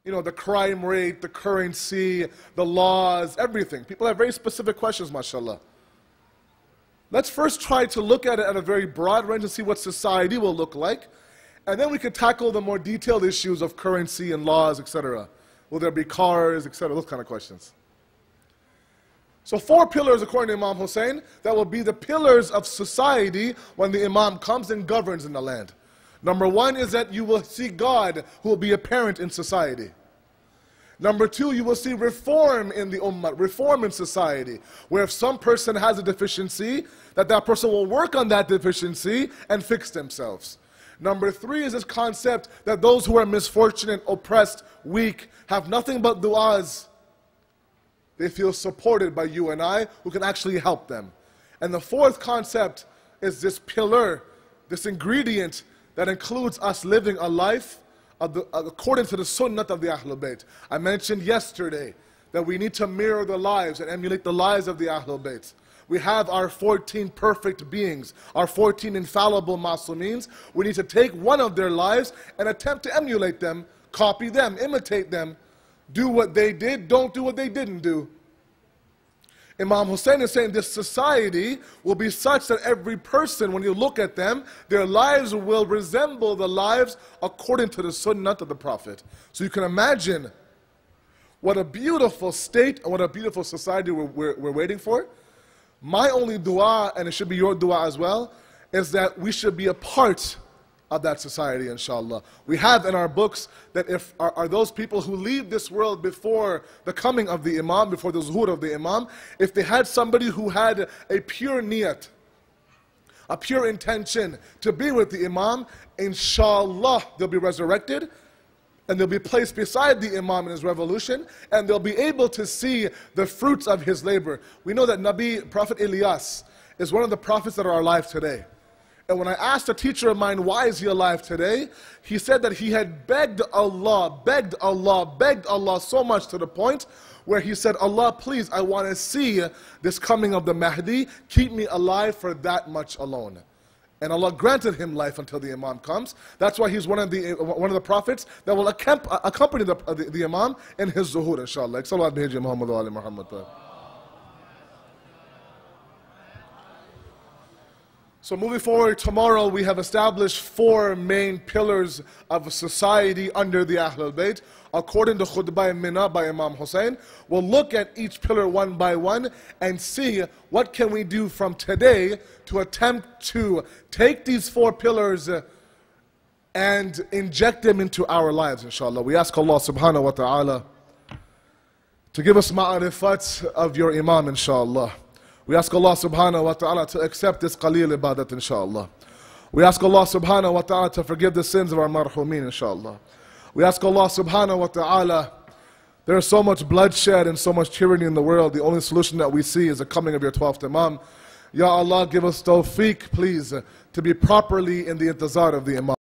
You know, the crime rate, the currency, the laws, everything. People have very specific questions, mashallah. Let's first try to look at it at a very broad range and see what society will look like. And then we can tackle the more detailed issues of currency and laws, etc. Will there be cars, etc., those kind of questions. So 4 pillars, according to Imam Hussein, that will be the pillars of society when the Imam comes and governs in the land. Number 1 is that you will see God who will be apparent in society. Number 2, you will see reform in the ummah, reform in society, where if some person has a deficiency, that person will work on that deficiency and fix themselves. Number 3 is this concept that those who are misfortunate, oppressed, weak, have nothing but du'as. They feel supported by you and I, who can actually help them. And the 4th concept is this pillar, this ingredient that includes us living a life according to the sunnah of the Ahlul Bayt. I mentioned yesterday that we need to mirror the lives and emulate the lives of the Ahlul Bayt. We have our 14 perfect beings, our 14 infallible masumeens. We need to take one of their lives and attempt to emulate them, copy them, imitate them, do what they did, don't do what they didn't do. Imam Hussein is saying this society will be such that every person, when you look at them, their lives will resemble the lives according to the sunnah of the Prophet. So you can imagine what a beautiful state and what a beautiful society we're waiting for. My only dua, and it should be your dua as well, is that we should be a part of that society, inshallah. We have in our books that if are those people who leave this world before the coming of the Imam, before the zuhur of the Imam, if they had somebody who had a pure niyat, a pure intention to be with the Imam, inshallah they'll be resurrected and they'll be placed beside the Imam in his revolution, and they'll be able to see the fruits of his labor. We know that Prophet Ilyas is one of the prophets that are alive today. And when I asked a teacher of mine, why is he alive today? He said that he had begged Allah so much to the point where he said, Allah, please, I want to see this coming of the Mahdi. Keep me alive for that much alone. And Allah granted him life until the Imam comes. That's why he's one of the prophets that will accompany the Imam in his zuhur, inshallah. Salawat bihi Muhammad wa ali Muhammad. So moving forward, tomorrow we have established 4 main pillars of society under the Ahlul Bayt. According to Khutbah in Mina by Imam Hussein, we'll look at each pillar one by one and see what can we do from today to attempt to take these 4 pillars and inject them into our lives, inshallah. We ask Allah subhanahu wa ta'ala to give us ma'arifat of your Imam, inshallah. We ask Allah subhanahu wa ta'ala to accept this qaleel ibadat, inshallah. We ask Allah subhanahu wa ta'ala to forgive the sins of our marhumeen, inshallah. We ask Allah subhanahu wa ta'ala, there is so much bloodshed and so much tyranny in the world. The only solution that we see is the coming of your 12th Imam. Ya Allah, give us tawfiq, please, to be properly in the intizar of the Imam.